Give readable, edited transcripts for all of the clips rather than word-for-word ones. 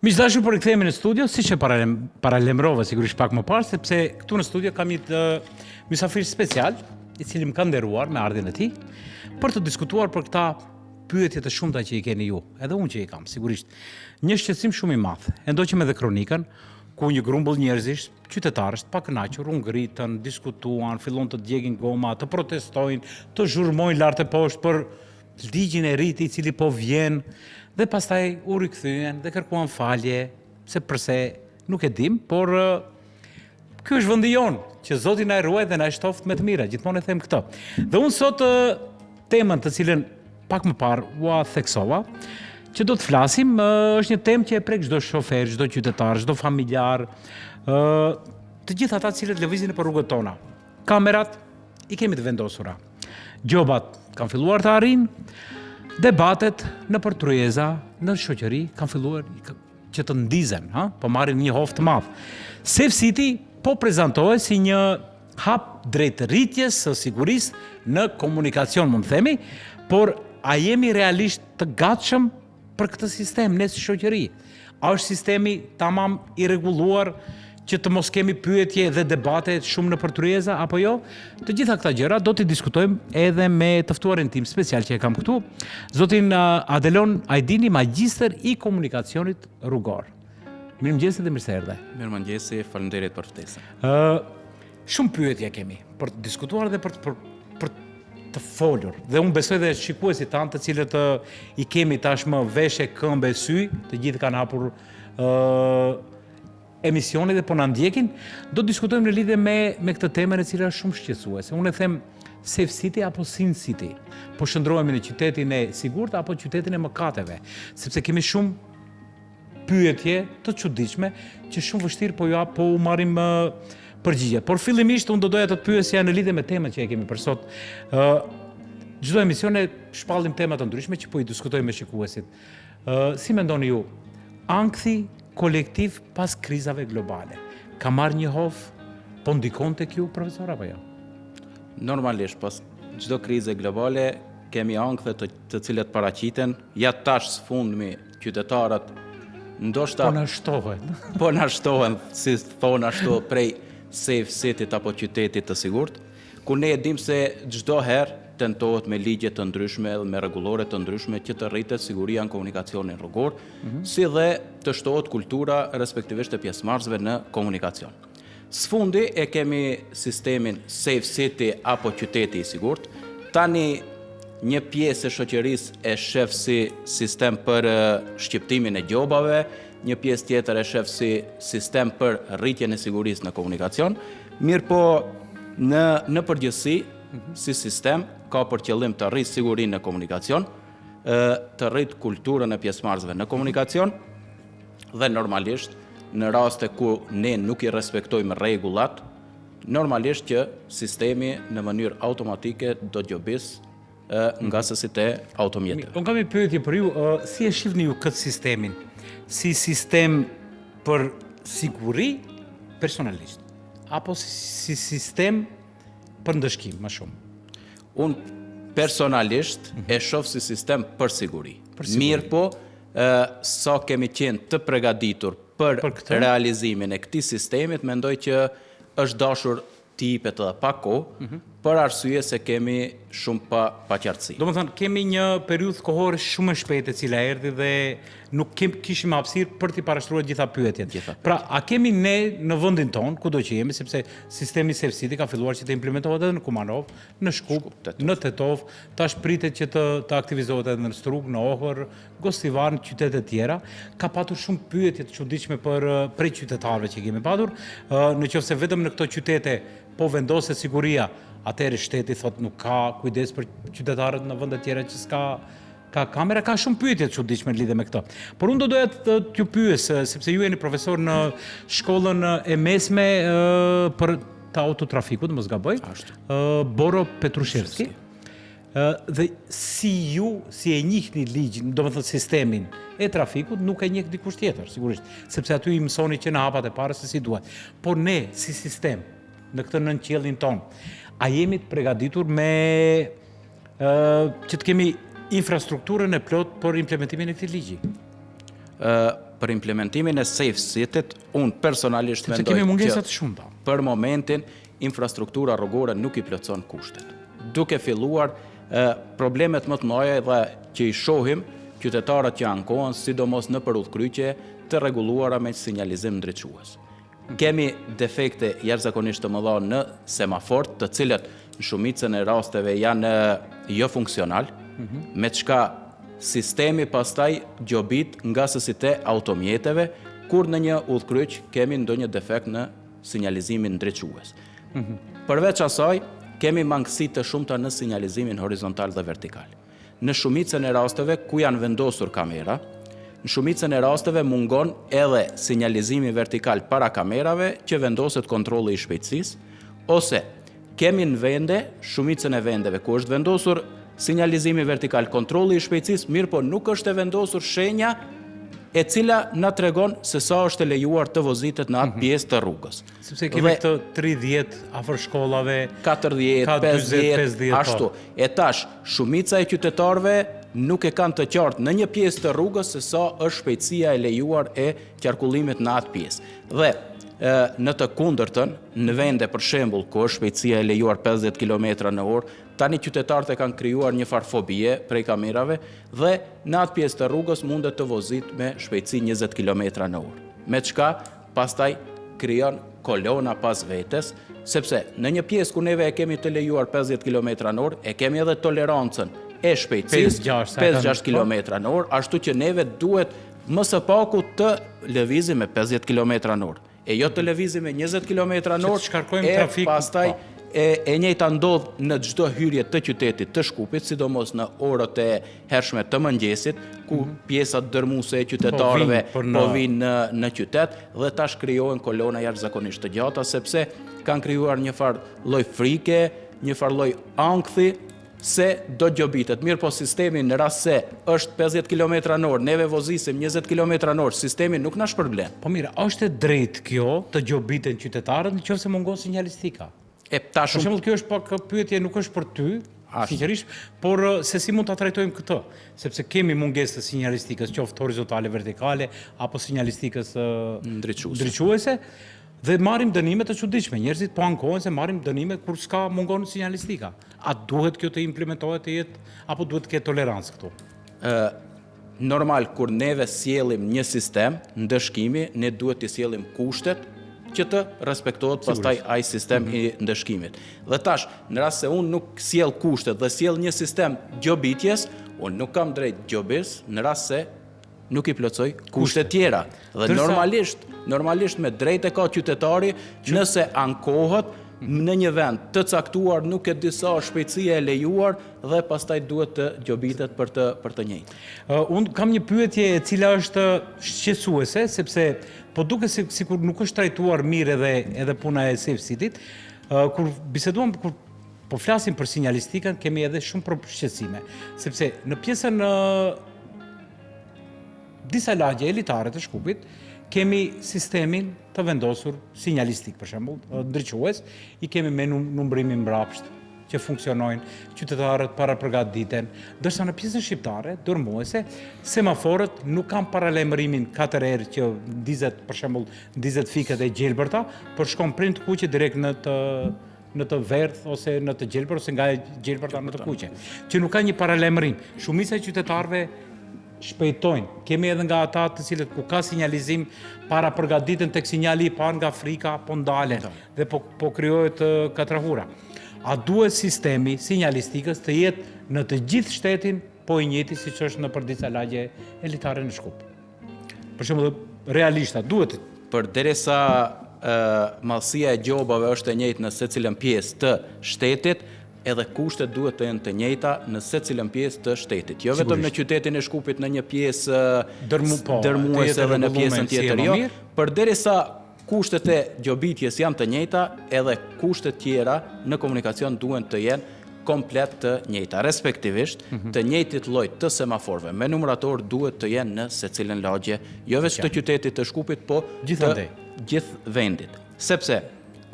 Miqdashur, për rikthehemi në studio, siç e paralemrova sigurisht pak më parë, sepse këtu në studio kam një mysafir special, i cili më ka nderuar me ardhin e tij, për të diskutuar për këta pyetje të shumta që i keni ju, edhe unë që i kam, sigurisht. Një shqetësim shumë i madh. E ndoqëm edhe kronikën, ku një grumbull njerëzish, qytetarësh, të pakënaqur, u ngritën, diskutuan, fillon të djegin goma, të protestojnë, të zhurmojnë lart e poshtë për ligjin e ri i cili po vjen. Dhe pastaj u rikthyen dhe kërkuan falje, se përse nuk e dim, por ky është vendi jon, që Zoti na e ruaj dhe na e shtoft me të mira, gjithmonë e them këtë. Dhe unë sot temën të cilën pak më parë ua theksova, që do të flasim, është një temë që e prek çdo shofer, çdo qytetar, çdo familjar, të gjithë ata cilët lëvizin për rrugët tona. Kamerat i kemi të vendosura. Gjobat kanë filluar të arrijnë. Debatet në për tryeza, në shoqëri, kanë filluar që të ndizen, po marrin një hof të madh. Safe City po prezantohet si një hap drejt rritjes së sigurisë në komunikacion, mund të themi, por a jemi realisht të gatshëm për këtë sistem ne si shoqëri? A është sistemi tamam i rregulluar që të mos kemi pyetje dhe debate shumë në për tryeza, apo jo? Të gjitha këta gjëra do t'i diskutojmë edhe me të ftuarin tim special që e kam këtu, zotin Adelon Ajdini, magjistër i komunikacionit rrugor. Mirëmëngjesi dhe mirë se erdhe. Mirëmëngjesi, faleminderit për ftesën. Shumë pyetje kemi për të diskutuar dhe për të folur. Dhe unë besoj dhe shikuesit tanë të cilët i kemi tashmë veshe, këmbë, sy, të gjithë kanë hapur emisioni dhe po na ndjekin, do të diskutojmë në lidhje me këtë temën e cila është shumë shqetësuese. Unë e them Safe City apo Sin City. Po shndrohemi në qytetin e sigurt apo qytetin e mëkateve, sepse kemi shumë pyetje të çuditshme që shumë vështirë po u marrim përgjigje. Por fillimisht unë do doja të të pyesja në lidhje me temën që e kemi për sot. Çdo emision e shpallim tema të ndryshme që po i diskutojmë me shikuesit. Si mendoni ju, ankthi kolektiv pas krizave globale ka marrë një hof, po ndikon tek ju, profesor, apo jo? Normalisht, pas çdo krize globale kemi ankthë të cilët paraqiten, ja tash sfundmi qytetarët ndoshta po na shtohen, si thon ashtu, prej Safe City apo qytetit të sigurt, ku ne e dim se çdo herë tentohet me ligje të ndryshme dhe me rregullore të ndryshme që të rritet siguria në komunikacionin rrugor, si dhe të shtohet kultura respektivisht e pjesëmarrësve në komunikacion. Sfundi e kemi sistemin Safe City apo qyteti i sigurt. Tani një pjesë e shoqërisë e shef si sistem për shqiptimin e gjobave, një pjesë tjetër e shef si sistem për rritjen e sigurisë në komunikacion, mirë po në përgjithësi si sistem ka për qëllim të rritë sigurinë në komunikacion, të rritë kulturën e pjesëmarrësve në komunikacion, dhe normalisht në raste ku ne nuk i respektojmë rregullat, normalisht që sistemi në mënyrë automatike do gjobis nga sësit e automjeteve. Unë kam një pyetje për ju, si e shihni ju këtë sistemin? Si sistem për siguri personalisht, apo si sistem për ndëshkim më shumë? Unë personalisht e shoh si sistem për siguri. Mirë po, sa kemi qenë të përgatitur për realizimin e këtij sistemit, mendoj që është dashur të jepet edhe pak kohë, për arsye se kemi shumë pa qartësi. Domethënë kemi një periudhë kohore shumë e shpejtë e cila erdhi dhe nuk kishim hapësirë për t'i parashtruar gjitha pyetjet. Pra, a kemi ne në vendin ton, kudo që jemi, sepse sistemi Safe City ka filluar që të implementohet edhe në Kumanov, në Shkup, në Tetov, tash pritet që të aktivizohet edhe në Strug, në Ohër, Gostivar, në qytete tjera. Ka patur shumë pyetje të çuditshme prej qytetarëve që kemi patur, nëse vetëm në këto qytete po vendoset siguria, atëherë shteti thot nuk ka kujdes për qytetarët në vende tjera që ka kamera, ka shumë pyetje të çuditshme lidhe me këtë. Por unë do doja t'ju pyes, sepse ju jeni profesor në shkollën e mesme për të autotrafikut, mos gaboj, Boro Petrushevski. Dhe si e njihni ligjin, domethënë sistemin e trafikut, nuk e njeh dikush tjetër, sigurisht, sepse aty i mësoni që në hapat e para se si duhet. Por ne si sistem në këtë nënqëllin ton, a jemi të përgatitur që të kemi infrastrukturën e plot për implementimin e këtij ligji? për implementimin e Safe City-t, unë personalisht sepse mendoj kemi mungesa që të shumta. për momentin infrastruktura rrugore nuk i plotson kushtet. Duke filluar problemet më të mëdha dhe që i shohim qytetarët që ankohen, sidomos në udhkryqje të rregulluara me sinjalizim ndriçues. Kemi defekte jashtëzakonisht të mëdha në semafort, të cilët në shumicën e rasteve janë jo funksional, me çka sistemi pastaj gjobit nga sësit e automjeteve, kur në një udhkryq kemi ndonjë defekt në sinjalizimin ndriçues. Përveç asaj, kemi mangësi të shumta në sinjalizimin horizontal dhe vertikal. Në shumicën e rasteve ku janë vendosur kamera, në shumicën e rasteve mungon edhe sinjalizimi vertikal para kamerave që vendoset kontrolli i shpejtësisë, ose kemi në vende, shumicën e vendeve ku është vendosur sinjalizimi vertikal, kontrolli i shpejtësisë, mirë po nuk është e vendosur shenja e cila na tregon se sa është e lejuar të vozitet në atë pjesë të rrugës. Sepse kemi këtë 30 afër shkollave, 40, 50, ashtu. E tash, shumica e qytetarëve nuk e kanë të qartë në një pjesë të rrugës se sa është shpejtësia e lejuar e qarkullimit në atë pjesë. Dhe në të kundërtën, në vende për shembull ku është shpejtësia e lejuar 50 km/h, tani qytetarët e kanë krijuar një farë fobie prej kamerave dhe në atë pjesë të rrugës mundet të vozit me shpejtësi 20 km/h. Me çka pastaj krijon kolona pas vetes, sepse në një pjesë ku neve e kemi të lejuar 50 km/h, e kemi edhe tolerancën e shpejtësisë 5-6 km/h, ashtu që neve duhet më së paku të lëvizim me 50 km/h. E jo të lëvizim me 20 km/h, e pastaj e njëjta ndodh në çdo hyrje të qytetit të Shkupit, sidomos në orët e hershme të mëngjesit, ku pjesat dërmuese e qytetarëve po vinë në qytet dhe tash krijohen kolona jashtëzakonisht të gjata, sepse kanë krijuar një farë lloj frike, një farë lloj ankthi se do gjobitet. Mirë po sistemi në rast se është 50 km/h, neve vozisim 20 km/h, sistemi nuk na shpërblen. Po mirë, është e drejtë kjo të gjobiten qytetarët nëse mungon sinjalistika? Për shembull, kjo është pak pyetje, nuk është për ty, sinqerisht, por se si mund ta trajtojmë këtë, sepse kemi mungesë të sinjalistikës, qoftë horizontale, vertikale apo sinjalistikës ndriçuese. Dhe marrim dënime të çuditshme. Njerëzit po ankohen se marrim dënime kur s'ka mungon sinjalistika. A duhet kjo të implementohet të jetë apo duhet të ketë tolerancë këtu? Normal, kur neve sjellim një sistem ndëshkimi, ne duhet të sjellim kushtet që të respektohet pastaj ai sistem i ndëshkimit. Dhe tash, në rast se unë nuk sjell kushtet dhe sjell një sistem gjobitjes, unë nuk kam drejt gjobis në rast se nuk i plotësoj kushtet tjera. Dhe normalisht me drejt e ka qytetari nëse ankohet në një vend të caktuar, nuk e disa shpejtësia e lejuar dhe pastaj duhet të gjobitet për të njëjtë. Unë kam një pyetje e cila është shqetësuese, sepse po duket sikur nuk është trajtuar mirë edhe puna e Safe City-t. Kur biseduam, kur po flasim për sinjalistikën, kemi edhe shumë shqetësime, sepse në pjesën disa lagje elitare të Shkupit, kemi sistemin të vendosur sinjalistik, për shembull, ndriçues, i kemi me numërimin mbrapsht që funksionojnë, qytetarët para përgatiten, ndërsa në pjesën shqiptare, dërmuese, semaforët nuk kanë paralajmërimin 4 herë që ndizet, për shembull, ndizet fiket e gjelbërta, por shkon prind kuqe direkt në të verdh ose në të gjelbër ose nga e gjelbërta në të kuqe, që nuk ka një paralajmërim. Shumica e qytetarëve shpejtojnë. Kemi edhe nga ata të cilët ku ka sinjalizim para përgatiten tek sinjali i parë nga frika po ndalen dhe po krijohet katrahura. A duhet sistemi sinjalistikës të jetë në të gjithë shtetin po i njëjti siç është në për disa lagje elitare në Shkup? Për shembull, realisht duhet. Përderisa mallësia e gjobave është e njëjtë në secilën pjesë të shtetit, edhe kushtet duhet të jenë të njëjta në secilën pjesë të shtetit. Jo vetëm në qytetin e Shkupit në një pjesë dërmuese dhe në pjesën tjetër, jo. Përderisa kushtet e gjobitjes janë të njëjta, edhe kushtet tjera në komunikacion duhen të jenë komplet të njëjta. Respektivisht, të njëjtit lloj të semaforëve me numrator duhet të jenë në secilën lagje, jo vetëm të qytetit të Shkupit, po të gjithë vendit. Sepse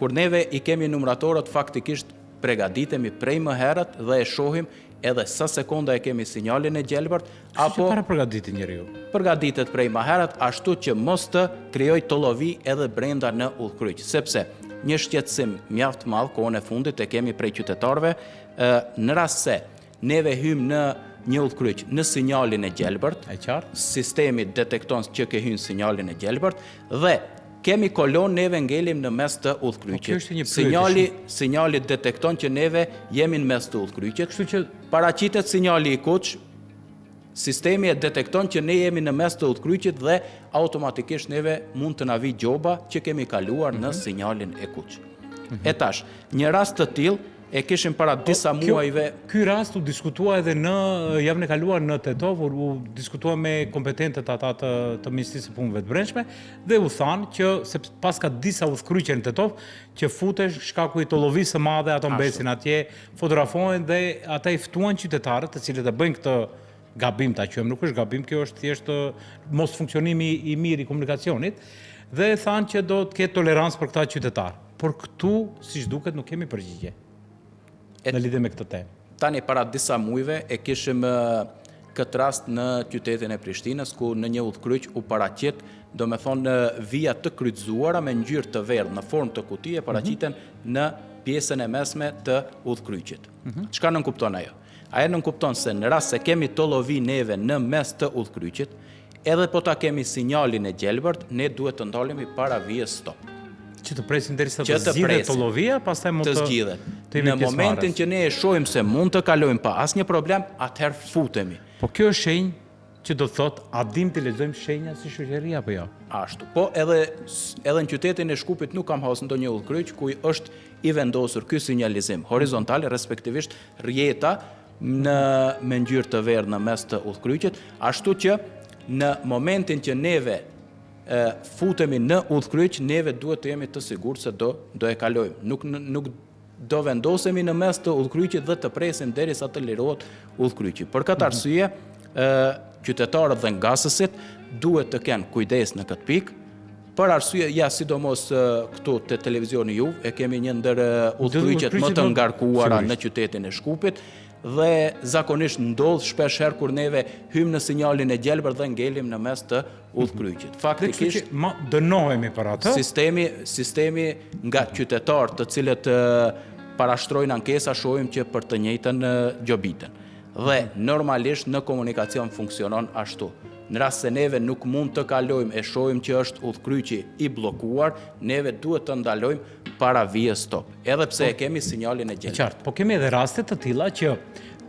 kur neve i kemi numratorët faktikisht pregaditemi prej më herët dhe e shohim edhe sa sekonda e kemi sinjalin e gjelbërt, apo para përgatitet njeriu. Përgatitet prej më herët, ashtu që mos të krijoj tollovi edhe brenda në udhkryq, sepse një shqetësim mjaft madh kohën e fundit e kemi prej qytetarëve, në rast se neve hym në një udhkryq në sinjalin e gjelbërt, sistemi detekton që ke hyrë sinjalin e gjelbërt dhe kemi kolon, neve ngelim në mes të udhkryqit. Sinjali detekton që neve jemi në mes të udhkryqit. Paraqitet sinjali i kuq, sistemi e detekton që ne jemi në mes të udhkryqit dhe automatikisht neve mund të na vi gjoba që kemi kaluar në sinjalin e kuq. E tash, një rast të tillë e kishim para disa muajve. Ky rast u diskutua edhe në javën e kaluar në Tetov, u diskutua me kompetentët ata të Ministrisë së Punëve të Brendshme dhe u thanë që sepse pas ka disa udhkryqe në Tetov që futesh shkaku i tollovisë së madhe, ato mbesin atje, fotografohen dhe ata i ftuan qytetarët, të cilët e bëjnë këtë gabim, ta quajmë, nuk është gabim, kjo është thjesht mos funksionimi i mirë i komunikacionit, dhe thanë që do të ketë tolerancë për këta qytetarë. Por këtu, siç duket, nuk kemi përgjigje në lidhje me këtë temë. Tani para disa muajve e kishim këtë rast në qytetin e Prishtinës, ku në një udhkryq u paraqit, do me thonë, vija të kryqëzuara me ngjyrë të verdhë në formë të kutije paraqiten në pjesën e mesme të udhkryqit. Çka nënkupton ajo? Ajo nënkupton se në rast se kemi tollovi neve në mes të udhkryqit, edhe po ta kemi sinjalin e gjelbërt, ne duhet të ndalemi para vijës stop. Që të presim derisa të zgjidhet tollovia, pastaj mund të zgjidhet. Në momentin që ne e shohim se mund të kalojmë pa asnjë problem, atëherë futemi. Po kjo është shenjë që do të thotë, a dim të lexojmë shenja si shoqëri apo jo? Ashtu. Po edhe në qytetin e Shkupit nuk kam hasur ndonjë udhkryq ku është i vendosur ky sinjalizim horizontal, respektivisht rjeta me ngjyrë të verdhë në mes të udhkryqit, ashtu që në momentin që neve futemi në udhkryq, neve duhet të jemi të sigurt se do e kalojmë. Nuk do vendosemi në mes të udhkryqit dhe të presim derisa të lirohet udhkryqi. Për këtë arsye, qytetarët dhe ngasësit duhet të kenë kujdes në këtë pikë. Për arsye, sidomos këtu te televizioni juve, e kemi një ndër udhkryqet më të ngarkuara në qytetin e Shkupit, dhe zakonisht ndodh shpesh herë kur neve hym në sinjalin e gjelbërt dhe ngelim në mes të udhkryqit. Faktikisht dënohemi për atë. Sistemi nga qytetarë të cilët parashtrojnë ankesa, shohim që për të njëjtën gjobiten. Dhe normalisht në komunikacion funksionon ashtu. Në rast se neve nuk mund të kalojmë e shohim që është udhkryqi i bllokuar, neve duhet të ndalojmë para vijës stop, edhe pse e kemi sinjalin e gjelbërt. Qartë, po kemi edhe raste të tilla që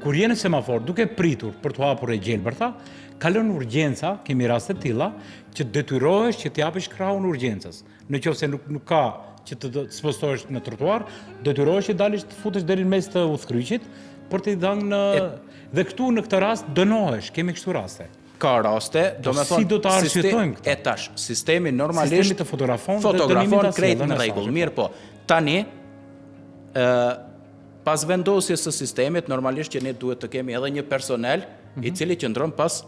kur je në semafor duke pritur për të hapur e gjelbërta, kalon urgjenca, kemi raste të tilla që detyrohesh që të japësh krahun urgjencës. Nëse nuk ka që të spostohesh në trotuar, detyrohesh që dalësh të futesh deri në mes të udhkryqit për të dhënë dhe këtu në këtë rast dënohesh, kemi kështu raste. Ka raste, do me thonë, si do të arsyetojmë këtë? E tash, sistemi normalisht sistemi të fotografon krejt në rregull. Mirë po, tani pas vendosjes së sistemit, normalisht që ne duhet të kemi edhe një personel i cili qëndron pas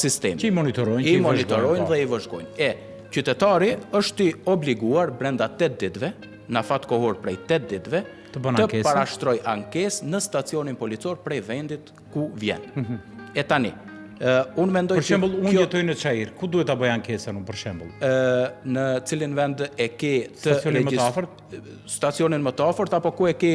sistemit. Që i monitorojnë dhe i vëzhgojnë. Qytetari është i obliguar brenda 8 ditëve, në fat kohor prej 8 ditëve, të parashtroj ankesë në stacionin policor prej vendit ku vjen. E tani, unë mendoj për shembull, unë jetoj në Çajir, ku duhet ta bëj ankesën unë për shembull? Në cilin vend e ke stacionin më të afërt apo ku e ke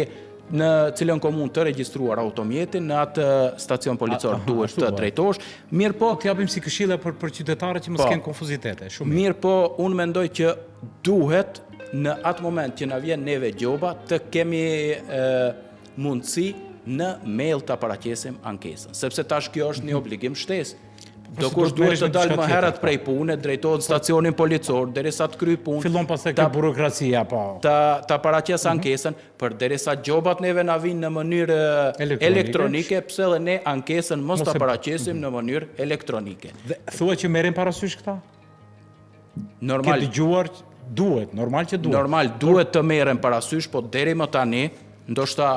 në cilën komunë të regjistruar automjetin, në atë stacion policor duhet të drejtosh. Mirë po, të japim si këshilla për qytetarët që mos kenë konfuzitete. Mirë po, unë mendoj që duhet në atë moment që na vjen neve gjoba të kemi mundësi në mail të paraqesim ankesën, sepse tash kjo është një obligim shtesë. Do kush duhet të dalë më herët prej pune, drejtohet stacionin policor, derisa të kryej punë. Fillon pastaj kjo burokracia, po. Ta paraqes ankesën, për derisa gjobat neve na vinë në mënyrë elektronike, pse edhe ne ankesën mos ta paraqesim në mënyrë elektronike. Dhe thuhet që merren parasysh këta? Normal. Ke dëgjuar duhet, normal që duhet. Normal duhet të merren parasysh, po deri më tani, ndoshta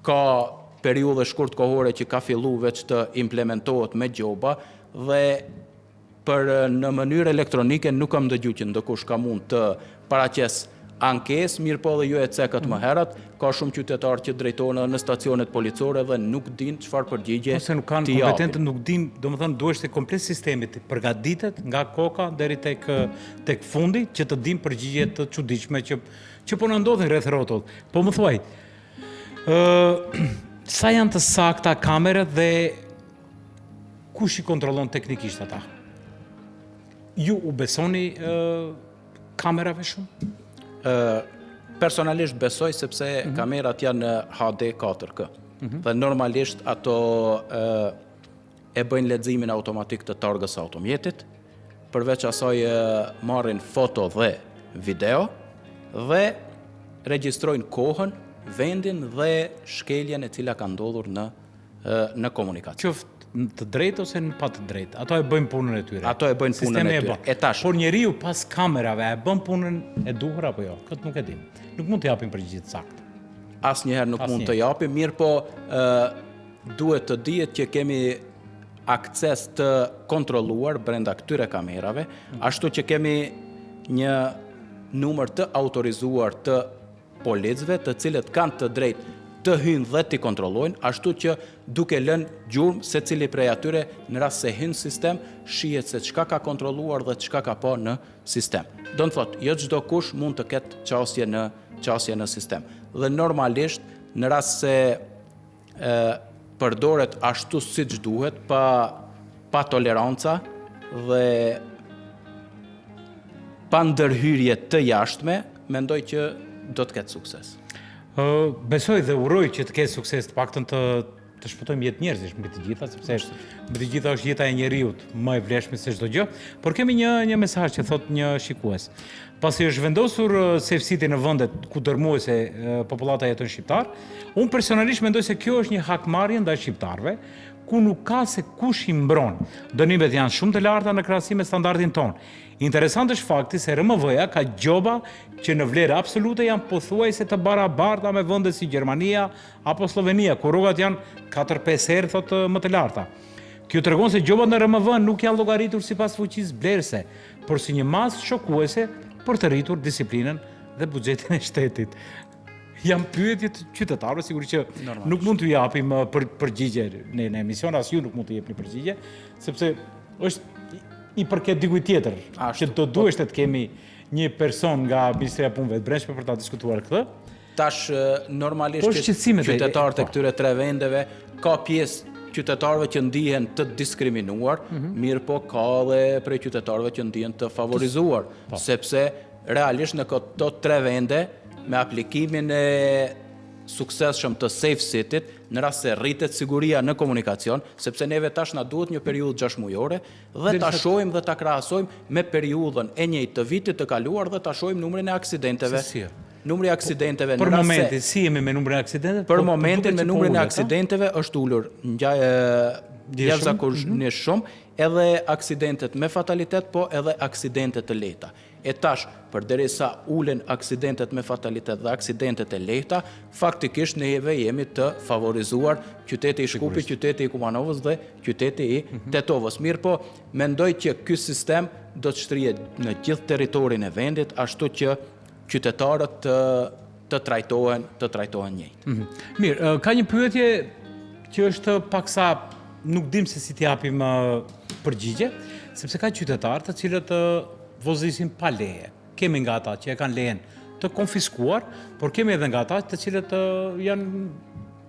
ka periudhë shkurt kohore që ka fillu veç të implementohet me gjoba dhe për në mënyrë elektronike nuk kam dëgjuar që ndokush ka mund të paraqes ankesë, mirë po dhe ju e cekët më herët, ka shumë qytetarë që drejtohen në stacionet policore dhe nuk din çfarë përgjigje ose nuk kanë kompetentë, nuk din, domethënë duhet të komplet sistemi të përgatitet nga koka deri tek fundi që të din përgjigje të çuditshme që po na ndodhin rreth rrotull. Po më thuaj, sa janë të sakta kamerat dhe kush i kontrollon teknikisht ata? Ju u besoni kamerave shumë? Personalisht besoj sepse kamerat janë HD 4K. Dhe normalisht ato e bëjnë leximin automatik të targës së automjetit, përveç asaj marrin foto dhe video dhe regjistrojnë kohën, vendin dhe shkeljen e cila ka ndodhur në komunikacion. Qoftë të drejtë ose në pa të drejtë. Ato e bëjnë punën e tyre. Ato e bëjnë punën e tyre. E tash. Por njeriu pas kamerave e bën punën e duhur apo jo? Këtë nuk e dim. Nuk mund të japim përgjigje të saktë. Asnjëherë nuk mund të japim, mirë po duhet të dihet që kemi akses të kontrolluar brenda këtyre kamerave, ashtu që kemi një numër të autorizuar të policëve, të cilët kanë të drejtë të hynë dhe t'i kontrollojnë, ashtu që duke lënë gjurmë se cili prej atyre në rast se hynë sistem, shihet se çka ka kontrolluar dhe çka ka pa në sistem. Do të thotë, jo çdo kush mund të ketë qasje në sistem. Dhe normalisht, në rast se përdoret ashtu siç duhet, pa toleranca dhe pa ndërhyrje të jashtme, mendoj që do të ketë sukses. Besoj dhe uroj që të ketë sukses, të paktën të shpëtojmë jetë njerëzish mbi të gjitha, sepse mbi të gjitha është jeta e njeriut më e vlefshme se çdo gjë. Por kemi një mesazh që thot një shikues. Pasi është vendosur Safe City në vendet ku dërmuese popullata jeton shqiptar, unë personalisht mendoj se kjo është një hakmarrje ndaj shqiptarëve, ku nuk ka se kush i mbron. Dënimet janë shumë të larta në krahasim me standardin ton. Interesant është fakti se RMV-ja ka gjoba që në vlerë absolute janë pothuajse të barabarta me vende si Gjermania apo Slovenia, ku rrogat janë 4-5 herë thotë më të larta. Kjo tregon se gjobat në RMV nuk janë llogaritur sipas fuqisë blerëse, por si një masë shokuese për të rritur disiplinën dhe buxhetin e shtetit. Janë pyetje të qytetarëve, sigurisht që nuk mund t'ju japim përgjigje në emision, as ju nuk mund të jepni përgjigje, sepse është i përket dikujt tjetër, që do duhet të kemi një person nga Ministria e Punëve të Brendshme për ta diskutuar këtë. Tash normalisht qytetarët e këtyre tre vendeve ka pjesë qytetarëve që ndihen të diskriminuar, mirë po ka edhe prej qytetarëve që ndihen të favorizuar, sepse realisht në këto tre vende me aplikimin e suksesshëm të Safe City-t, në rast se rritet siguria në komunikacion, sepse neve tash na duhet një periudhë 6 mujore dhe ta shohim dhe ta krahasojmë me periudhën e njëjtë të vitit të kaluar dhe ta shohim numrin e aksidenteve. Numri i aksidenteve për momentin si jemi me numrin e aksidenteve? Për momentin me numrin e aksidenteve është ulur jashtëzakonisht shumë, edhe aksidentet me fatalitet, po edhe aksidentet të lehta. E tash, përderisa ulen aksidentet me fatalitet dhe aksidentet e lehta, faktikisht neve jemi të favorizuar qyteti i Shkupit, qyteti i Kumanovës dhe qyteti i Tetovës. Mirë po, mendoj që ky sistem do të shtrihet në gjithë territorin e vendit, ashtu që qytetarët të trajtohen njëjtë. Mirë, ka një pyetje që është paksa nuk dim se si t'japim përgjigje, sepse ka qytetarë të cilët vozisin pa leje. Kemi nga ata që e kanë lejen të konfiskuar, por kemi edhe nga ata të cilët janë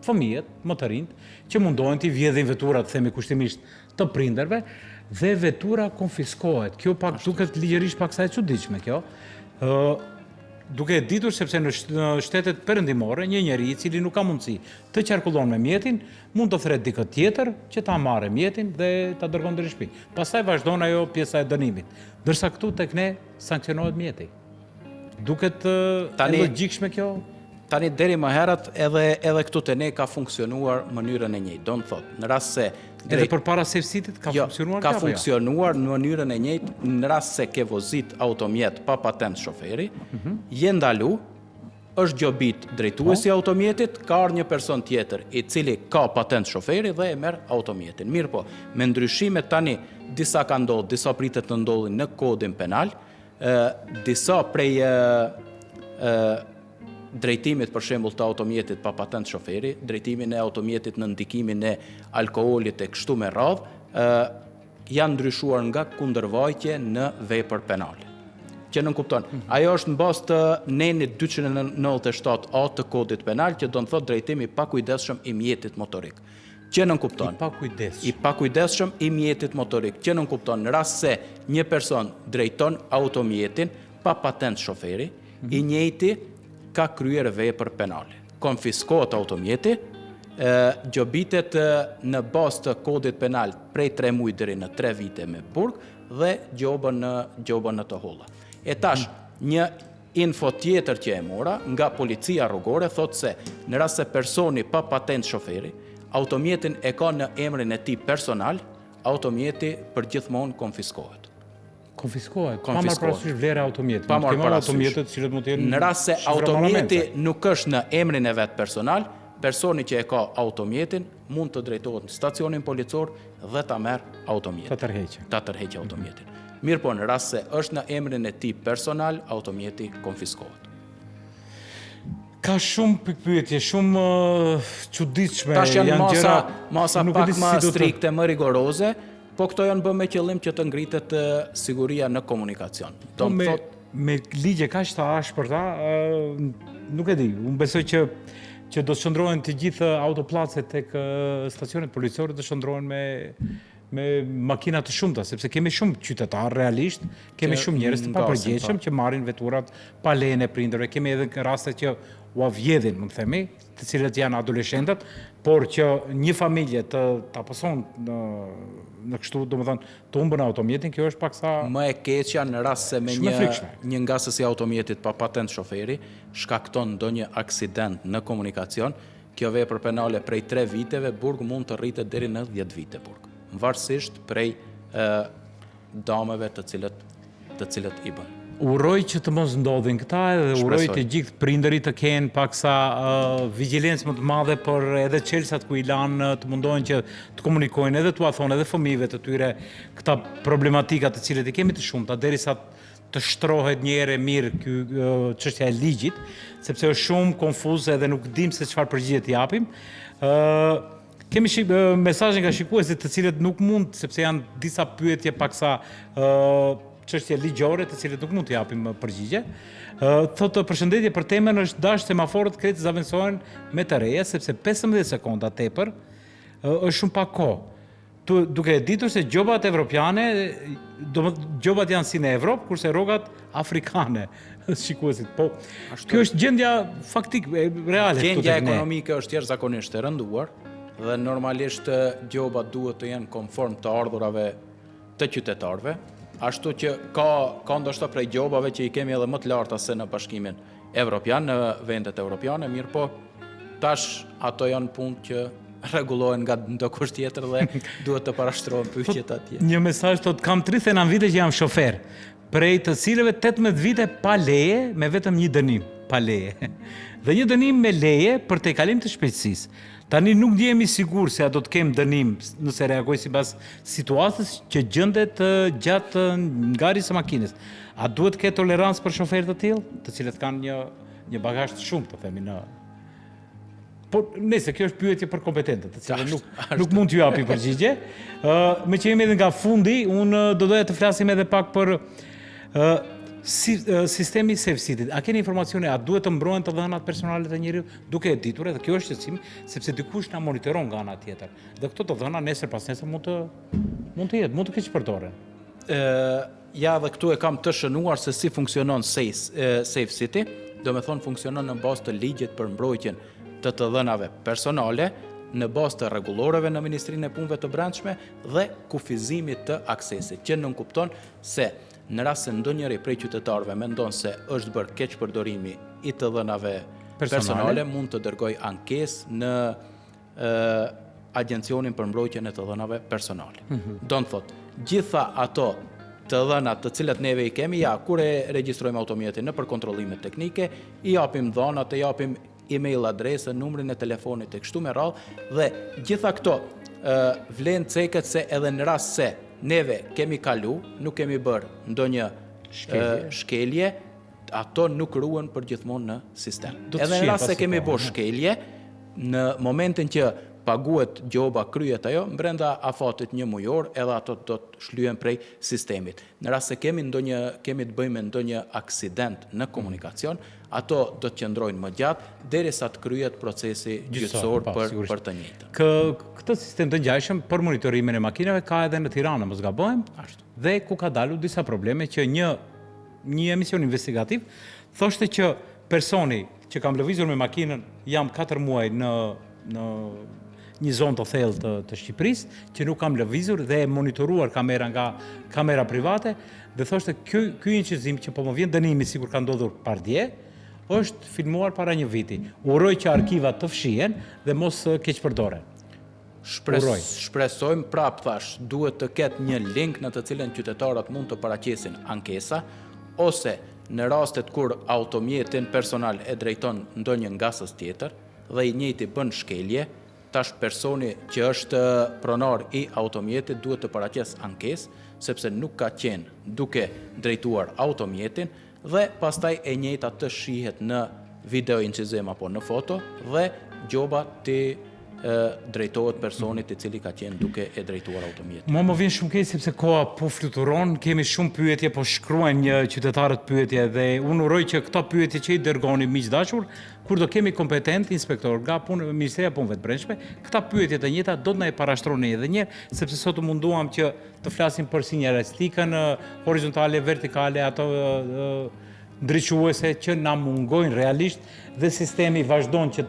fëmijët, më të rinjt, që mundohen t'i vjedhin veturat, themi kushtimisht, të prinderve, dhe vetura konfiskohet. Kjo pak duket ligjërisht paksa e çuditshme kjo. Duke e ditur sepse në shtetet perëndimore një njeri i cili nuk ka mundësi të qarkullon me mjetin, mund të thret dikë tjetër që ta marrë mjetin dhe ta dërgon deri në shtëpi. Pastaj vazhdon ajo pjesa e dënimit. Ndërsa këtu tek ne sankcionohet mjeti. Duket e logjikshme kjo? Tani deri më herët edhe këtu te ne ka funksionuar mënyrën e njëjtë. Do të thotë, në rast se edhe përpara Safe City-t ka funksionuar ka funksionuar në mënyrën e njëjtë, në rast se ke vozit automjet pa patent shoferi, je ndalu, është gjobit drejtuesi i automjetit, ka ardhur një person tjetër i cili ka patent shoferi dhe e merr automjetin. Mirë po, me ndryshimet tani disa ka ndodhur, disa pritet të ndodhin në kodin penal, disa prej drejtimit për shembull të automjetit pa patent shoferi, drejtimin e automjetit në ndikimin e alkoolit e kështu me radhë, janë ndryshuar nga kundërvajtje në vepër penale. Që nënkupton, ajo është në bazë të nenit 297A të kodit penal, që do në thot drejtimi pa kujdesshëm i mjetit motorik. Që nënkupton, i pa kujdesshëm i mjetit motorik, që nënkupton në rast se një person drejton automjetin pa patent shoferi, i njëjti ka kryer vepër penale. Konfiskohet automjeti, gjobitet në bazë të kodit penal prej 3 muaj deri në 3 vite me burg dhe gjobën në të holla. E tash, një info tjetër që e mora nga policia rrugore thot se në rast se personi pa patent shoferi, automjetin e ka në emrin e tij personal, automjeti përgjithmonë konfiskohet. Konfiskohet, pa marrë parasysh vlera e automjetit. Pa marrë parasysh. Në rast se automjeti nuk është në emrin e vet personal, personi që e ka automjetin mund të drejtohet në stacionin policor dhe ta merr automjetin. Ta tërheqë automjetin. Mirë po, në rast se është në emrin e tij personal, automjeti konfiskohet. Ka shumë pikpyetje, shumë çuditshme. Tash janë masa pak më strikte, më rigoroze, po këto janë bërë me qëllim që të ngritet siguria në komunikacion. Me ligje kaq të ashpërta, nuk e di, unë besoj që do të shndrohen të gjithë autopllacet tek stacionet policore, të shndrohen me makina të shumta, sepse kemi shumë qytetarë realisht, kemi shumë njerëz të papërgjegjshëm që marrin veturat pa lejen e prindërve, kemi edhe raste që u avjedhin, më themi, të cilët janë adoleshentët, por që një familje të pason në kështu, domethënë, të humbën automjetin, kjo është paksa më e keqja në rast se me një ngasës i automjetit pa patent shoferi shkakton ndonjë aksident në komunikacion, kjo vepër penale prej 3 viteve burg mund të rritet deri në 10 vite burg, varësisht prej dameve të cilët i bën. Uroj që të mos ndodhin këta edhe uroj të gjithë prindërit të kenë paksa vigjilencë më të madhe, por edhe çelësat ku i lanë të mundohen që të komunikojnë edhe t'ua thonë edhe fëmijëve të tyre këta problematika të cilët i kemi të shumta derisa të shtrohet një herë mirë ky çështja e ligjit, sepse është shumë konfuze dhe nuk dim se çfarë përgjigje të japim. Kemi mesazhe nga shikuesit të cilët nuk mund, sepse janë disa pyetje paksa çështje ligjore të cilët nuk mund të japim përgjigje. Thotë përshëndetje, për temën është dash semaforët kretë zaventohen me të reja, sepse 15 sekonda tepër është shumë pak kohë. Duke ditur se gjobat evropiane, gjobat janë si në Evropë, kurse rrogat afrikane. Shikuesit, po. Kjo është gjendja faktik, reale. Gjendja ekonomike është jashtëzakonisht e rënduar dhe normalisht gjobat duhet të jenë konform të ardhurave të qytetarëve. Ashtu që ka ndoshta prej gjobave që i kemi edhe më të larta se në bashkimin evropian, në vendet evropiane, mirë po, tash ato janë punë që rregullohen nga ndokush tjetër dhe duhet të parashtrohen pyetjet atje. Një mesazh thotë, kam 39 vite që jam shofer, prej të cilëve 18 vite pa leje me vetëm një dënim pa leje. Dhe një dënim me leje për tejkalim të shpejtësisë. Tani nuk ndjehemi sigur se a do të kemë dënim nëse reagoj sipas situatës që gjendet gjatë ngarjes së makinës. A duhet të ketë tolerancë për shoferë të tillë, të cilët kanë një bagazh të shumtë, të themi në. Po nëse kjo është pyetje për kompetentët, të cilët nuk mund t'ju japi përgjigje. Me që jemi edhe nga fundi, unë do doja të flasim edhe pak për sistemi SafeCity. A keni informacione, a duhet të mbrohen të dhënat personale të njeriu, duke e ditur edhe kjo është shqetësim, sepse dikush na monitoron nga ana tjetër. Dhe këto të dhëna nesër pas nesër mund të keq përdoren. Ja, dhe këtu e kam të shënuar se si funksionon SafeCity, do me thonë funksionon në bazë të ligjit për mbrojtjen të dhënave personale, në bazë të rregulloreve në Ministrinë e Punëve të Brendshme dhe kufizimit të aksesit, që nënkupton se në rast se ndonjëri prej qytetarëve mendon se është bërë keq përdorimi i të dhënave personale, mund të dërgoj ankesë në Agjencionin për mbrojtjen e të dhënave personale. Do në thotë, gjitha ato të dhënat të cilat neve i kemi, kur e regjistrojmë automjetin në për kontrollimet teknike, i japim dhënat, i japim email adresën, numrin e telefonit e kështu me radhë, dhe gjitha këto vlen ceket se edhe në rast se neve kemi kalu, nuk kemi bërë ndonjë shkelje, ato nuk ruhen për gjithmonë në sistem. Edhe në rast se kemi bo shkelje, në momentin që paguhet gjoba, kryet ajo, brenda afatit një mujor, edhe ato do të shlyen prej sistemit. Në rast se kemi të bëjmë ndonjë aksident në komunikacion, ato do të qëndrojnë më gjatë, derisa të kryet procesi gjyqësor për të njëjtën. Këtë sistem të ngjashëm për monitorimin e makinave ka edhe në Tiranë, mos gabojmë, dhe ku ka dalur disa probleme që një emision investigativ thoshte që personi që kam lëvizur me makinën jam 4 muaj në një zonë të thellë të Shqipërisë, që nuk kam lëvizur dhe e monitoruar kamera nga kamera private, dhe thoshte ky incizim që po më vjen dënimi sikur ka ndodhur pardje, është filmuar para një viti. Uroj që arkivat të fshihen dhe mos keq përdoren. Shpresojmë prapë thash, duhet të ketë një link në të cilën qytetarët mund të paraqesin ankesa, ose në rastet kur automjetin personal e drejton ndonjë ngasës tjetër dhe i njëjti bën shkelje, tash personi që është pronar i automjetit duhet të paraqes ankesë, sepse nuk ka qenë duke drejtuar automjetin dhe pastaj e njëjta të shihet në video incizim apo në foto dhe gjoba të drejtohet personit i cili ka qenë duke e drejtuar automjetin. Mua më vjen shumë keq sepse koha po fluturon, kemi shumë pyetje, po shkruajnë qytetarët pyetje dhe unë uroj që këto pyetje që i dërgoni miq dashur, kur do kemi kompetent inspektor nga Ministria e Punëve të Brendshme, këta pyetje të njëjta do të na e parashtroni edhe një herë, sepse sot u munduam që të flasim për sinjalistikën horizontale, vertikale, ato ndriçuese që na mungojnë realisht dhe sistemi vazhdon që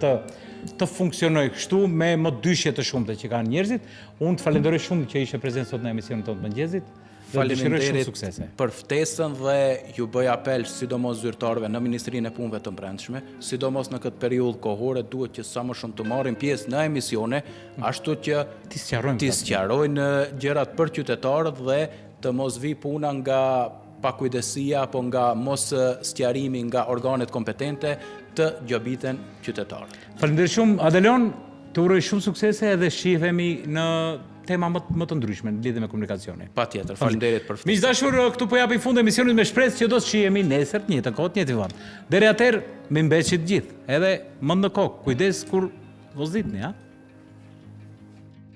të funksionoj kështu me më dyshje të shumta që kanë njerëzit. Unë të falenderoj shumë që ishe prezent sot në emisionin tonë të mëngjesit. Faleminderit për ftesën dhe ju bëj apel sidomos zyrtarëve në Ministrinë e Punëve të Brendshme, sidomos në këtë periudhë kohore duhet që sa më shumë të marrin pjesë në emisione, ashtu që t'i sqarojnë gjërat për qytetarët dhe të mos vi puna nga pakujdesia apo nga mos sqarimi nga organet kompetente të gjobiten qytetarët. Faleminderit shumë Adelon, të uroj shumë suksese dhe shihemi në tema më të ndryshme në lidhje me komunikacionin. Patjetër, faleminderit për ftesën. Miq dashur, këtu po japim fund emisionit me shpresë që do të shihemi nesër në njëjtën kohë, në njëjtin vend. Deri atëherë, me mbeçi të gjithë, edhe mend në kokë, kujdes kur vozitni, ha?